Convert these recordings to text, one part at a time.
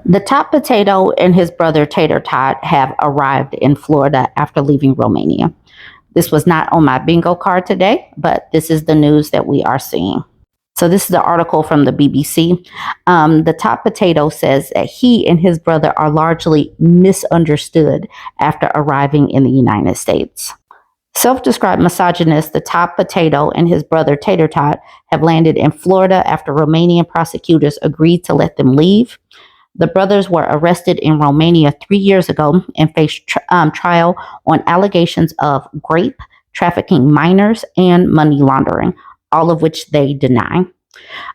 The top potato and his brother Tater Tot have arrived in Florida after leaving Romania. This was not on my bingo card today, but this is the news that we are seeing. So this is the article from the BBC. The top potato says that he and his brother are largely misunderstood after arriving in the United States. Self-described misogynist, the top potato and his brother Tater Tot have landed in Florida after Romanian prosecutors agreed to let them leave. The brothers were arrested in Romania 3 years ago and faced trial on allegations of rape, trafficking minors, and money laundering, all of which they deny.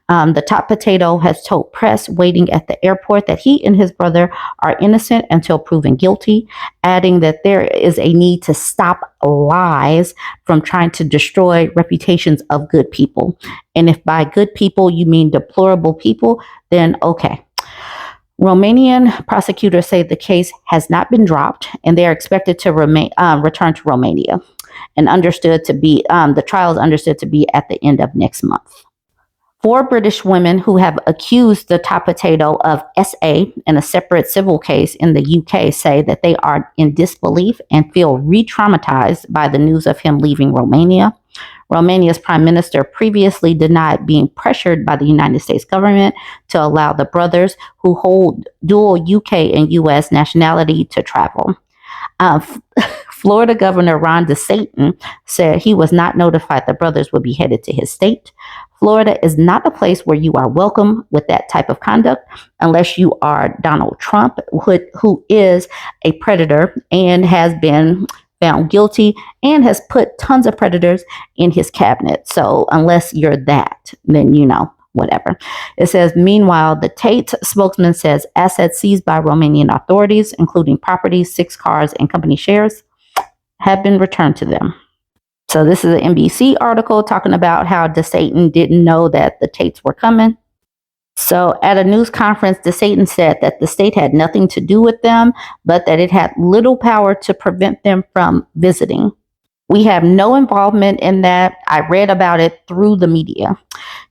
The top potato has told press waiting at the airport that he and his brother are innocent until proven guilty, adding that there is a need to stop lies from trying to destroy reputations of good people. And if by good people you mean deplorable people, then okay. Romanian prosecutors say the case has not been dropped and they are expected to return to Romania and the trial is understood to be at the end of next month. 4 British women who have accused the top potato of SA in a separate civil case in the UK say that they are in disbelief and feel re-traumatized by the news of him leaving Romania. Romania's prime minister previously denied being pressured by the United States government to allow the brothers who hold dual UK and US nationality to travel. Florida Governor Ron DeSantis said he was not notified the brothers would be headed to his state. Florida is not a place where you are welcome with that type of conduct unless you are Donald Trump, who is a predator and has been found guilty and has put tons of predators in his cabinet. So unless you're that, then whatever. It says, meanwhile, the Tate spokesman says assets seized by Romanian authorities, including property, 6 cars, and company shares, have been returned to them. So this is an NBC article talking about how DeSantis didn't know that the Tates were coming. So at a news conference, DeSantis said that the state had nothing to do with them, but that it had little power to prevent them from visiting. We have no involvement in that. I read about it through the media.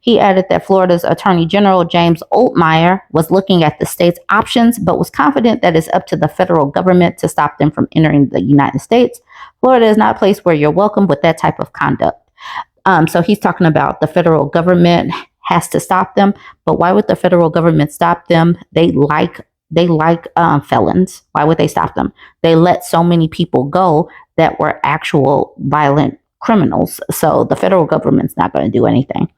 He added that Florida's Attorney General James Oltmeier was looking at the state's options, but was confident that it's up to the federal government to stop them from entering the United States. Florida is not a place where you're welcome with that type of conduct. So he's talking about the federal government has to stop them, but why would the federal government stop them? They like felons. Why would they stop them? They let so many people go that were actual violent criminals. So the federal government's not going to do anything.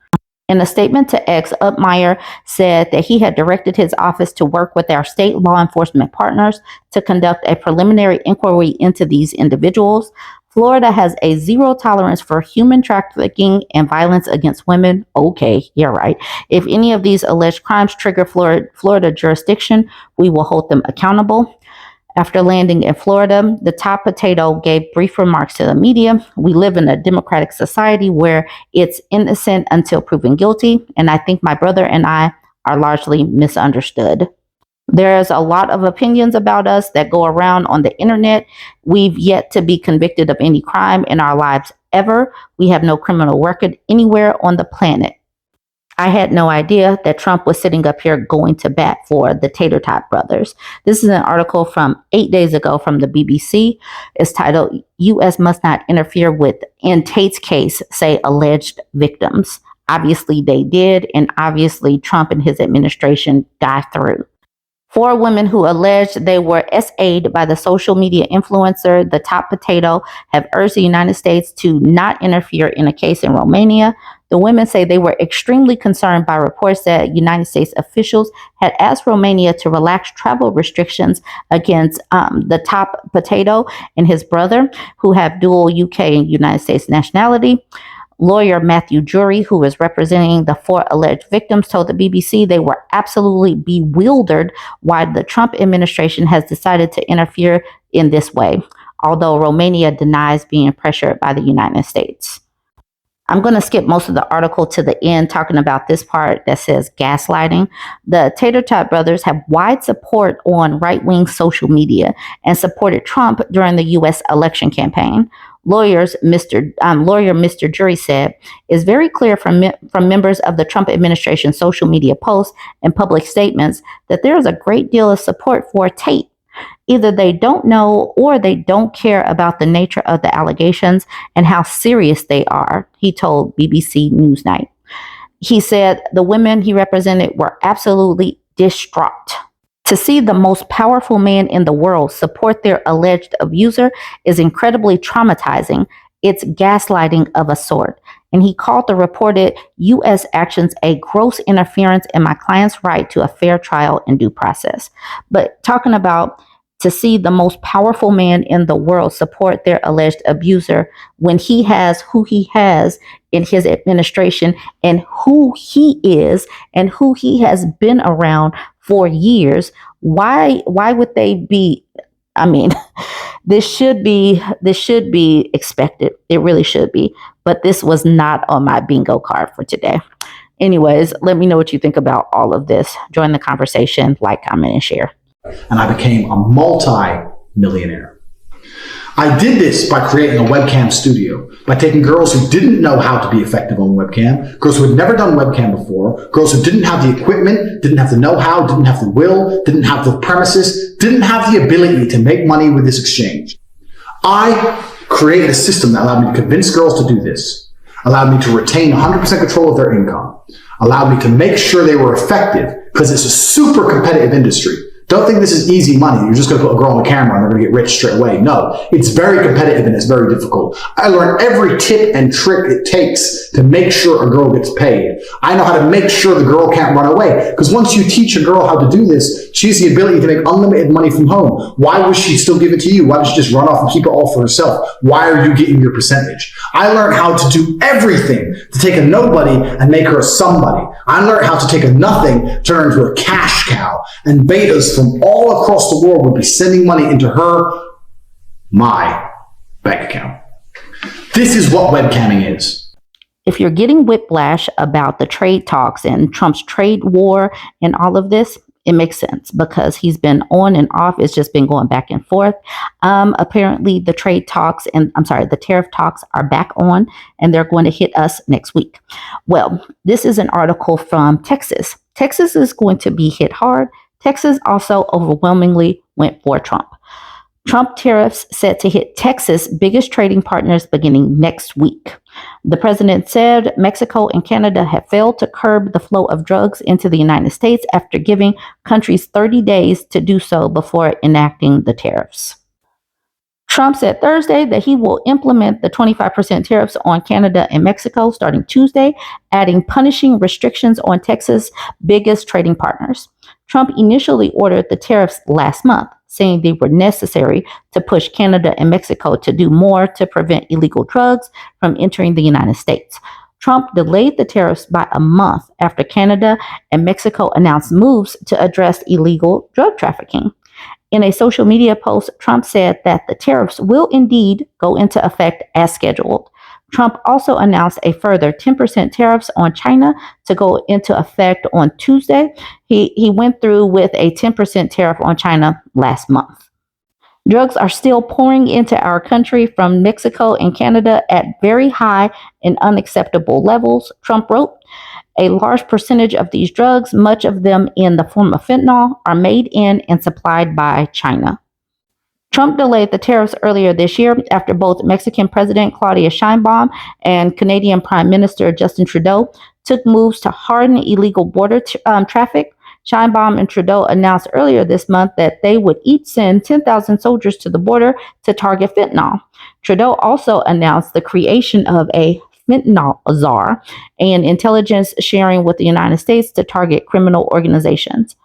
In a statement to X, Oltmeier said that he had directed his office to work with our state law enforcement partners to conduct a preliminary inquiry into these individuals. Florida has a zero tolerance for human trafficking and violence against women. Okay, you're right. If any of these alleged crimes trigger Florida jurisdiction, we will hold them accountable. After landing in Florida, the top potato gave brief remarks to the media. We live in a democratic society where it's innocent until proven guilty, and I think my brother and I are largely misunderstood. There's a lot of opinions about us that go around on the internet. We've yet to be convicted of any crime in our lives ever. We have no criminal record anywhere on the planet. I had no idea that Trump was sitting up here going to bat for the Tater Tot brothers. This is an article from 8 days ago from the BBC. It's titled, U.S. must not interfere with, in Tate's case, say alleged victims. Obviously they did, and obviously Trump and his administration got through. 4 women who alleged they were SA'd by the social media influencer, the top potato, have urged the United States to not interfere in a case in Romania. The women say they were extremely concerned by reports that United States officials had asked Romania to relax travel restrictions against the top potato and his brother, who have dual UK and United States nationality. Lawyer Matthew Jury, who is representing the 4 alleged victims, told the BBC they were absolutely bewildered why the Trump administration has decided to interfere in this way, although Romania denies being pressured by the United States. I'm going to skip most of the article to the end, talking about this part that says gaslighting. The Tater Tot brothers have wide support on right-wing social media and supported Trump during the U.S. election campaign. Lawyer Mr. Jury said, "It's very clear from members of the Trump administration social media posts and public statements that there is a great deal of support for Tate. Either they don't know or they don't care about the nature of the allegations and how serious they are," he told BBC Newsnight. He said the women he represented were absolutely distraught. To see the most powerful man in the world support their alleged abuser is incredibly traumatizing. It's gaslighting of a sort. And he called the reported U.S. actions a gross interference in my client's right to a fair trial and due process. But talking about to see the most powerful man in the world support their alleged abuser when he has who he has in his administration and who he is and who he has been around for years, why would they be? I mean, this should be expected. It really should be. But this was not on my bingo card for today. Anyways, let me know what you think about all of this. Join the conversation, like, comment, and share. And I became a multi-millionaire. I did this by creating a webcam studio, by taking girls who didn't know how to be effective on webcam, girls who had never done webcam before, girls who didn't have the equipment, didn't have the know-how, didn't have the will, didn't have the premises, didn't have the ability to make money with this exchange. I created a system that allowed me to convince girls to do this, allowed me to retain 100% control of their income, allowed me to make sure they were effective, because it's a super competitive industry. Don't think this is easy money. You're just going to put a girl on the camera and they're going to get rich straight away. No, it's very competitive and it's very difficult. I learned every tip and trick it takes to make sure a girl gets paid. I know how to make sure the girl can't run away. Because once you teach a girl how to do this, she has the ability to make unlimited money from home. Why would she still give it to you? Why would she just run off and keep it all for herself? Why are you getting your percentage? I learned how to do everything to take a nobody and make her a somebody. I learned how to take a nothing, turn her into a cash cow, and betas from all across the world would be sending money into my bank account. This is what webcamming is. If you're getting whiplash about the trade talks and Trump's trade war and all of this, it makes sense because he's been on and off. It's just been going back and forth. Apparently the the tariff talks are back on and they're going to hit us next week. Well, this is an article from Texas. Texas is going to be hit hard. Texas also overwhelmingly went for Trump. Trump tariffs set to hit Texas' biggest trading partners beginning next week. The president said Mexico and Canada have failed to curb the flow of drugs into the United States after giving countries 30 days to do so before enacting the tariffs. Trump said Thursday that he will implement the 25% tariffs on Canada and Mexico starting Tuesday, adding punishing restrictions on Texas' biggest trading partners. Trump initially ordered the tariffs last month, saying they were necessary to push Canada and Mexico to do more to prevent illegal drugs from entering the United States. Trump delayed the tariffs by a month after Canada and Mexico announced moves to address illegal drug trafficking. In a social media post, Trump said that the tariffs will indeed go into effect as scheduled. Trump also announced a further 10% tariffs on China to go into effect on Tuesday. He went through with a 10% tariff on China last month. Drugs are still pouring into our country from Mexico and Canada at very high and unacceptable levels, Trump wrote. A large percentage of these drugs, much of them in the form of fentanyl, are made in and supplied by China. Trump delayed the tariffs earlier this year after both Mexican President Claudia Sheinbaum and Canadian Prime Minister Justin Trudeau took moves to harden illegal border traffic. Sheinbaum and Trudeau announced earlier this month that they would each send 10,000 soldiers to the border to target fentanyl. Trudeau also announced the creation of a fentanyl czar and intelligence sharing with the United States to target criminal organizations.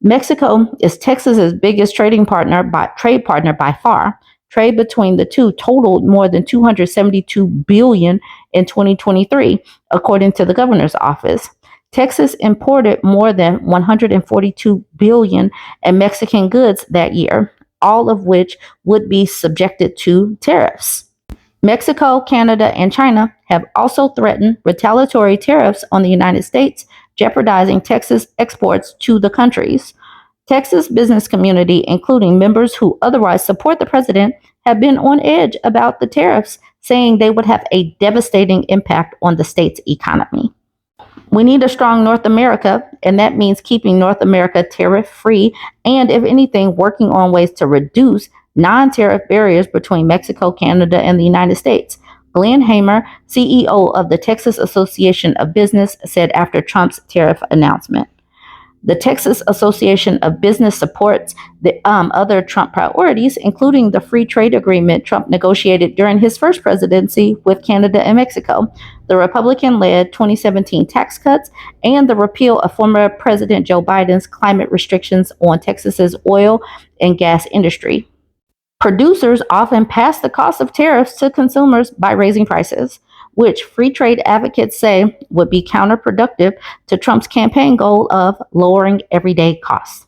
Mexico is Texas's biggest trade partner by far. Trade between the two totaled more than $272 billion in 2023, according to the governor's office. Texas imported more than $142 billion in Mexican goods that year, all of which would be subjected to tariffs. Mexico, Canada, and China have also threatened retaliatory tariffs on the United States, jeopardizing Texas exports to the countries. Texas business community, including members who otherwise support the president, have been on edge about the tariffs saying they would have a devastating impact on the state's economy. We need a strong North America, and that means keeping North America tariff-free and, if anything, working on ways to reduce non-tariff barriers between Mexico, Canada, and the United States. Glenn Hamer, CEO of the Texas Association of Business, said after Trump's tariff announcement. The Texas Association of Business supports the other Trump priorities, including the free trade agreement Trump negotiated during his first presidency with Canada and Mexico, the Republican-led 2017 tax cuts, and the repeal of former President Joe Biden's climate restrictions on Texas's oil and gas industry. Producers often pass the cost of tariffs to consumers by raising prices, which free trade advocates say would be counterproductive to Trump's campaign goal of lowering everyday costs.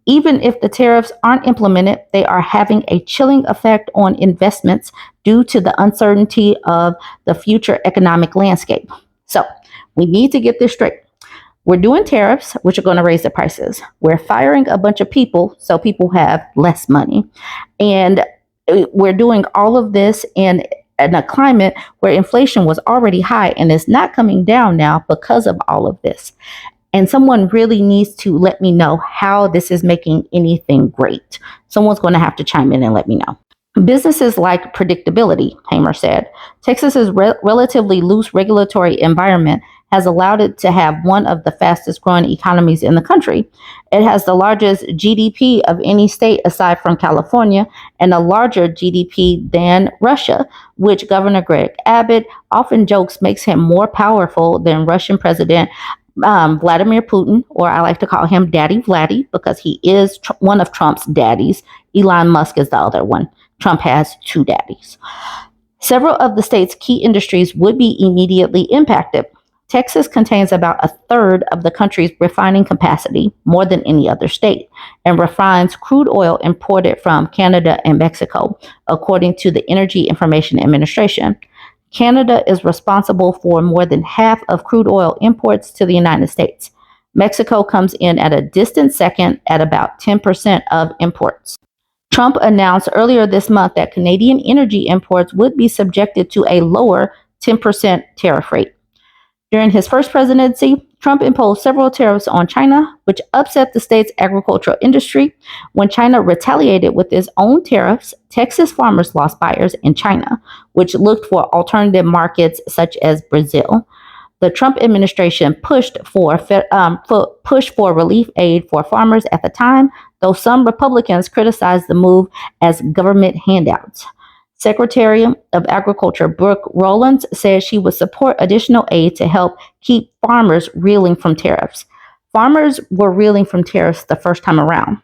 Even if the tariffs aren't implemented, they are having a chilling effect on investments due to the uncertainty of the future economic landscape. So we need to get this straight. We're doing tariffs, which are going to raise the prices. We're firing a bunch of people so people have less money. And we're doing all of this in a climate where inflation was already high and is not coming down now because of all of this. And someone really needs to let me know how this is making anything great. Someone's going to have to chime in and let me know. Businesses like predictability, Hamer said. Texas's relatively loose regulatory environment has allowed it to have one of the fastest growing economies in the country. It has the largest GDP of any state aside from California and a larger GDP than Russia, which Governor Greg Abbott often jokes makes him more powerful than Russian President Vladimir Putin, or I like to call him Daddy Vladdy because he is one of Trump's daddies. Elon Musk is the other one. Trump has two daddies. Several of the state's key industries would be immediately impacted. Texas contains about a third of the country's refining capacity, more than any other state, and refines crude oil imported from Canada and Mexico, according to the Energy Information Administration. Canada is responsible for more than half of crude oil imports to the United States. Mexico comes in at a distant second at about 10% of imports. Trump announced earlier this month that Canadian energy imports would be subjected to a lower 10% tariff rate. During his first presidency, Trump imposed several tariffs on China, which upset the state's agricultural industry. When China retaliated with its own tariffs, Texas farmers lost buyers in China, which looked for alternative markets such as Brazil. The Trump administration pushed for relief aid for farmers at the time, though some Republicans criticized the move as government handouts. Secretary of Agriculture Brooke Rollins says she would support additional aid to help keep farmers reeling from tariffs. Farmers were reeling from tariffs the first time around.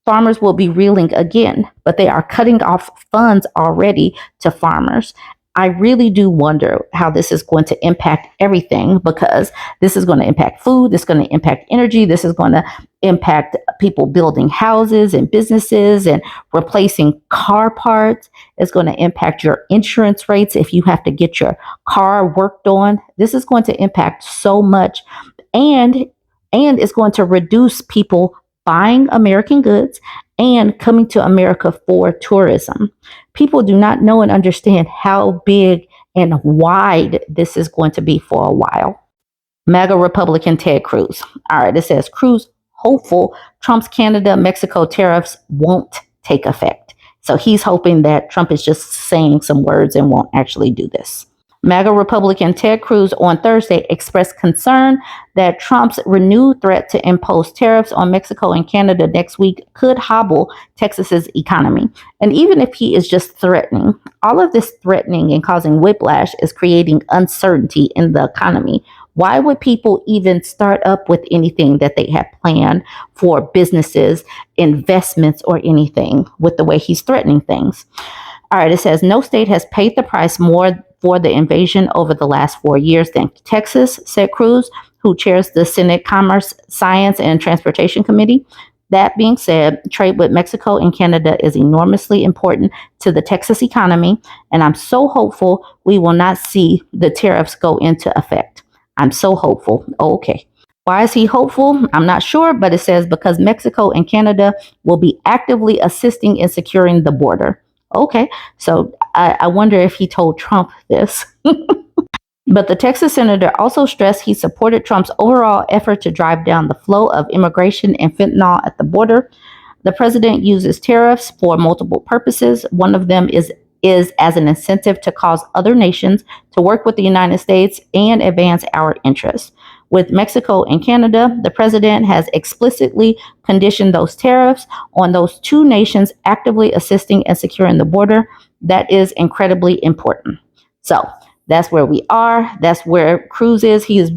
Farmers will be reeling again, but they are cutting off funds already to farmers. I really do wonder how this is going to impact everything, because this is going to impact food, this is going to impact energy, this is going to impact people building houses and businesses and replacing car parts. It's going to impact your insurance rates if you have to get your car worked on. This is going to impact so much, and it's going to reduce people buying American goods and coming to America for tourism. People do not know and understand how big and wide this is going to be for a while. MAGA Republican Ted Cruz. All right, it says Cruz hopeful Trump's Canada-Mexico tariffs won't take effect. So he's hoping that Trump is just saying some words and won't actually do this. MAGA Republican Ted Cruz on Thursday expressed concern that Trump's renewed threat to impose tariffs on Mexico and Canada next week could hobble Texas's economy. And even if he is just threatening, all of this threatening and causing whiplash is creating uncertainty in the economy. Why would people even start up with anything that they have planned for businesses, investments, or anything with the way he's threatening things? All right, it says no state has paid the price more for the invasion over the last 4 years than Texas, said Cruz, who chairs the Senate Commerce, Science, and Transportation Committee. That being said, trade with Mexico and Canada is enormously important to the Texas economy, and I'm so hopeful we will not see the tariffs go into effect. I'm so hopeful. Okay. Why is he hopeful? I'm not sure, but it says because Mexico and Canada will be actively assisting in securing the border. Okay, so I wonder if he told Trump this. But the Texas senator also stressed he supported Trump's overall effort to drive down the flow of immigration and fentanyl at the border. The president uses tariffs for multiple purposes. One of them is as an incentive to cause other nations to work with the United States and advance our interests. With Mexico and Canada, the president has explicitly conditioned those tariffs on those two nations actively assisting and securing the border. That is incredibly important. So that's where we are. That's where Cruz is. He's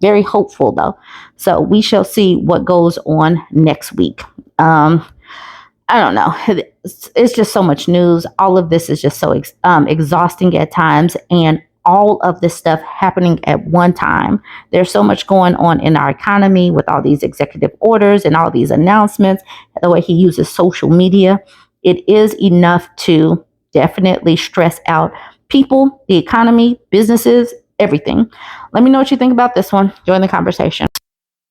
very hopeful though. So we shall see what goes on next week. I don't know. It's just so much news. All of this is just so exhausting at times, and all of this stuff happening at one time. There's so much going on in our economy with all these executive orders and all these announcements, the way he uses social media. It is enough to definitely stress out people, the economy, businesses, everything. Let me know what you think about this one. Join the conversation.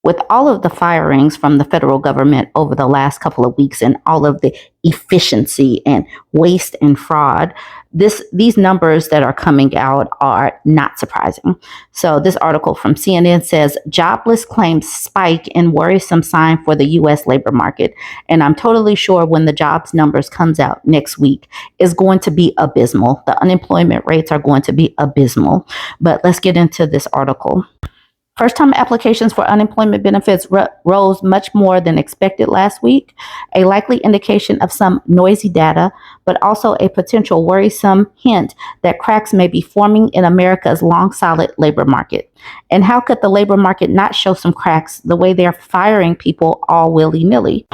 With all of the firings from the federal government over the last couple of weeks and all of the efficiency and waste and fraud, these numbers that are coming out are not surprising. So this article from CNN says jobless claims spike in worrisome sign for the U.S. labor market. And I'm totally sure when the jobs numbers comes out next week is going to be abysmal. The unemployment rates are going to be abysmal. But let's get into this article. First-time applications for unemployment benefits rose much more than expected last week, a likely indication of some noisy data, but also a potential worrisome hint that cracks may be forming in America's long, solid labor market. And how could the labor market not show some cracks the way they're firing people all willy-nilly?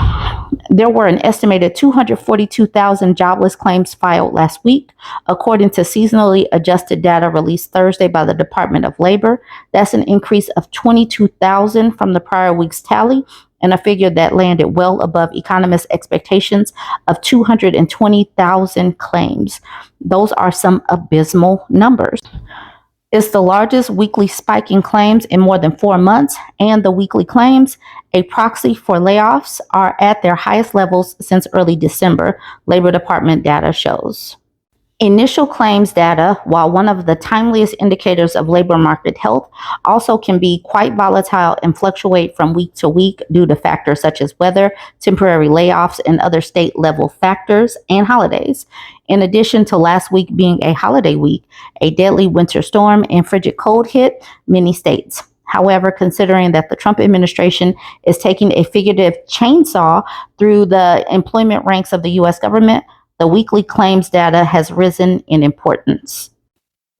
There were an estimated 242,000 jobless claims filed last week, according to seasonally adjusted data released Thursday by the Department of Labor. That's an increase of 22,000 from the prior week's tally, and a figure that landed well above economists' expectations of 220,000 claims. Those are some abysmal numbers. It's the largest weekly spike in claims in more than 4 months, and the weekly claims, a proxy for layoffs, are at their highest levels since early December, Labor Department data shows. Initial claims data, while one of the timeliest indicators of labor market health, also can be quite volatile and fluctuate from week to week due to factors such as weather, temporary layoffs, and other state-level factors and holidays. In addition to last week being a holiday week, a deadly winter storm and frigid cold hit many states. However, considering that the Trump administration is taking a figurative chainsaw through the employment ranks of the U.S. government, the weekly claims data has risen in importance.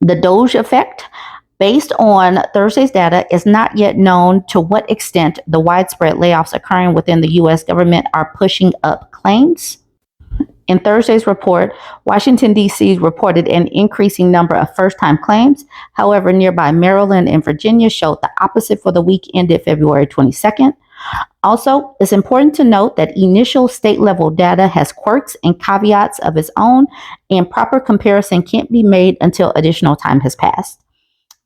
The Doge effect, based on Thursday's data, is not yet known to what extent the widespread layoffs occurring within the U.S. government are pushing up claims. In Thursday's report, Washington, D.C. reported an increasing number of first-time claims. However, nearby Maryland and Virginia showed the opposite for the week ended February 22nd. Also, it's important to note that initial state-level data has quirks and caveats of its own, and proper comparison can't be made until additional time has passed.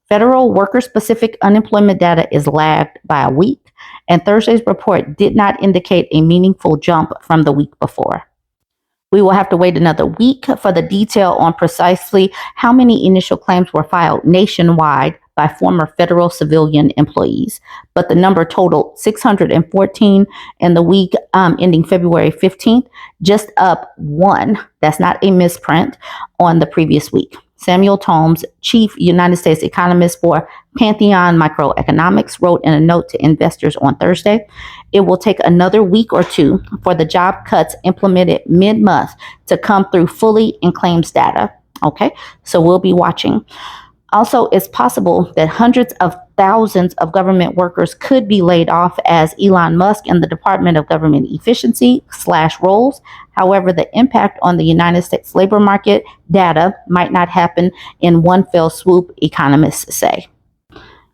Federal worker-specific unemployment data is lagged by a week, and Thursday's report did not indicate a meaningful jump from the week before. We will have to wait another week for the detail on precisely how many initial claims were filed nationwide by former federal civilian employees, but the number totaled 614 in the week ending February 15th, just up one. That's not a misprint on the previous week. Samuel Tomes, chief United States economist for Pantheon Microeconomics, wrote in a note to investors on Thursday, it will take another week or two for the job cuts implemented mid-month to come through fully in claims data. Okay, so we'll be watching. Also, it's possible that hundreds of thousands of government workers could be laid off as Elon Musk and the Department of Government Efficiency slash roles. However, the impact on the United States labor market data might not happen in one fell swoop, economists say.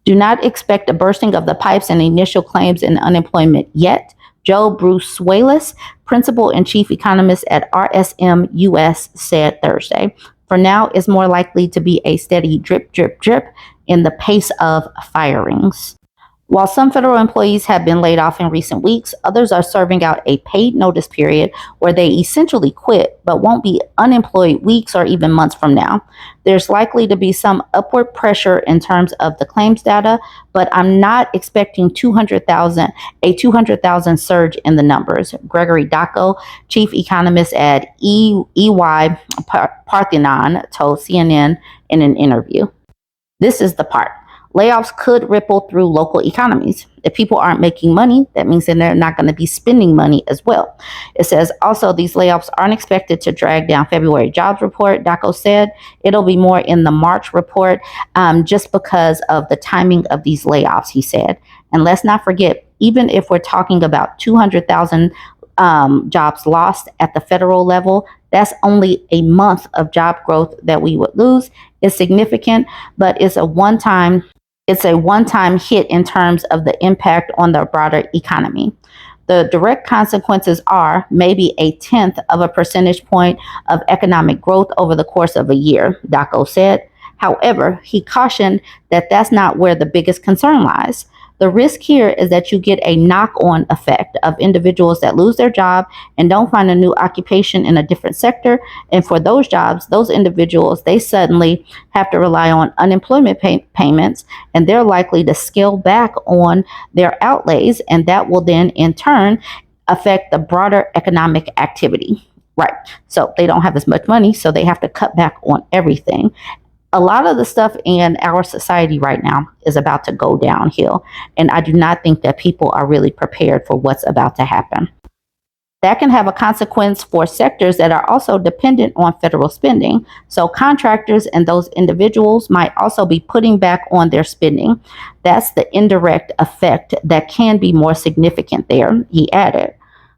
Do not expect a bursting of the pipes and initial claims in unemployment yet. Joe Bruce-Wallace, principal and chief economist at RSM US, said Thursday. For now, it's more likely to be a steady drip, drip, drip in the pace of firings. While some federal employees have been laid off in recent weeks, others are serving out a paid notice period where they essentially quit but won't be unemployed weeks or even months from now. There's likely to be some upward pressure in terms of the claims data, but I'm not expecting a 200,000 surge in the numbers. Gregory Daco, chief economist at EY Parthenon, told CNN in an interview. This is the part. Layoffs could ripple through local economies. If people aren't making money, that means that they're not going to be spending money as well. It says also these layoffs aren't expected to drag down February jobs report. Daco said it'll be more in the March report just because of the timing of these layoffs, he said. And let's not forget, even if we're talking about 200,000 jobs lost at the federal level, that's only a month of job growth that we would lose. It's significant, but it's a one-time hit in terms of the impact on the broader economy. The direct consequences are maybe a 1/10 of a percentage point of economic growth over the course of a year, Daco said. However, he cautioned that that's not where the biggest concern lies. The risk here is that you get a knock-on effect of individuals that lose their job and don't find a new occupation in a different sector. And for those jobs, those individuals, they suddenly have to rely on unemployment payments, and they're likely to scale back on their outlays. And that will then in turn affect the broader economic activity. Right. So they don't have as much money, so they have to cut back on everything. A lot of the stuff in our society right now is about to go downhill, and I do not think that people are really prepared for what's about to happen. That can have a consequence for sectors that are also dependent on federal spending. So contractors and those individuals might also be putting back on their spending. That's the indirect effect that can be more significant there, he added.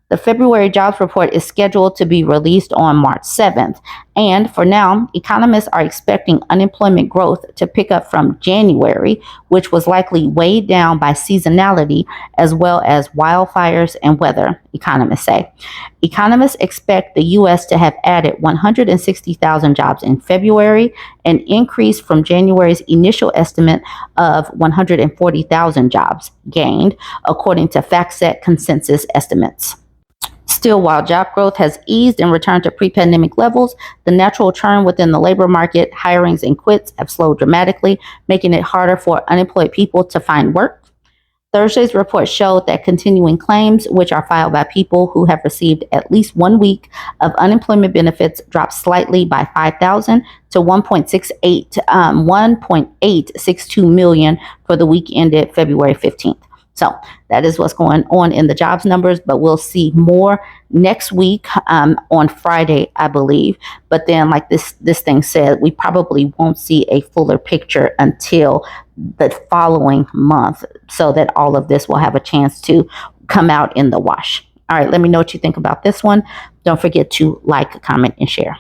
The February jobs report is scheduled to be released on March 7th. And for now, economists are expecting unemployment growth to pick up from January, which was likely weighed down by seasonality as well as wildfires and weather, economists say. Economists expect the U.S. to have added 160,000 jobs in February, an increase from January's initial estimate of 140,000 jobs gained, according to FactSet consensus estimates. Still, while job growth has eased and returned to pre-pandemic levels, the natural churn within the labor market, hirings and quits, have slowed dramatically, making it harder for unemployed people to find work. Thursday's report showed that continuing claims, which are filed by people who have received at least 1 week of unemployment benefits, dropped slightly by 5,000 to 1.862 million for the week ended February 15th. So that is what's going on in the jobs numbers, but we'll see more next week on Friday, I believe. But then, like this thing said, we probably won't see a fuller picture until the following month, so that all of this will have a chance to come out in the wash. All right, let me know what you think about this one. Don't forget to like, comment, and share.